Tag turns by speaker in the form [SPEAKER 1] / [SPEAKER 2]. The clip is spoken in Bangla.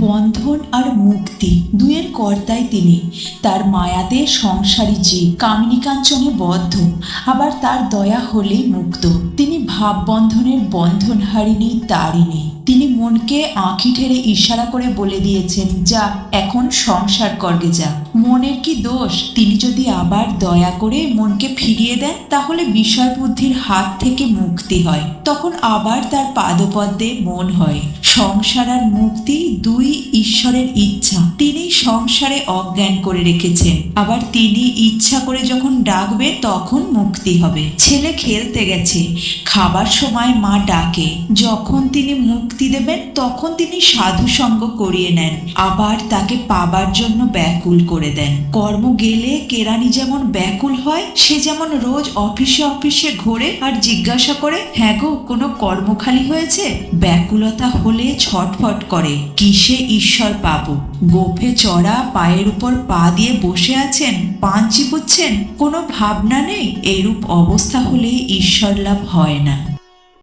[SPEAKER 1] বন্ধন আর মুক্তি দুয়ের কর্তাই তিনি। তার মায়াতে সংসারী জীব কামিনী কাঞ্চনে বদ্ধ, আবার তার দয়া হলেই মুক্ত। তিনি ভাববন্ধনের বন্ধনহারিণী তারিণী। তিনি মনকে আঁখি ঠেরে ইশারা করে বলে দিয়েছেন, যা এখন সংসার করগে যা। মনের কি দোষ? তিনি যদি আবার দয়া করে মনকে ফিরিয়ে দেন, তাহলে বিষয় বুদ্ধির হাত থেকে মুক্তি হয়। তখন আবার তার পাদপদ্মে মন হয়। সংসার আর মুক্তি দুই ঈশ্বরের ইচ্ছা। তিনি সংসারে অজ্ঞান করে রেখেছেন, আবার তিনি ইচ্ছা করে যখন ডাকবে তখন মুক্তি হবে। ছেলে খেলতে গেছে, খাবার সময় মা ডাকে, যখন তিনি মুক্তি দেবেন তখন তিনি সাধু সঙ্গ করিয়ে নেন, আবার তাকে পাবার জন্য ব্যাকুল করে দেন। কর্ম গেলে কেরানি যেমন ব্যাকুল হয়, সে যেমন রোজ অফিসে অফিসে ঘোরে আর জিজ্ঞাসা করে, হ্যাঁ গো কোনো কর্ম খালি হয়েছে? ব্যাকুলতা হলে ছটফট করে, কিসে ঈশ্বর পাবো। গোফে চড়া পায়ের উপর পা দিয়ে বসে আছেন, পান চিপুচ্ছেন, কোনো ভাবনা নেই। এরূপ অবস্থা হলে ঈশ্বর লাভ হয় না।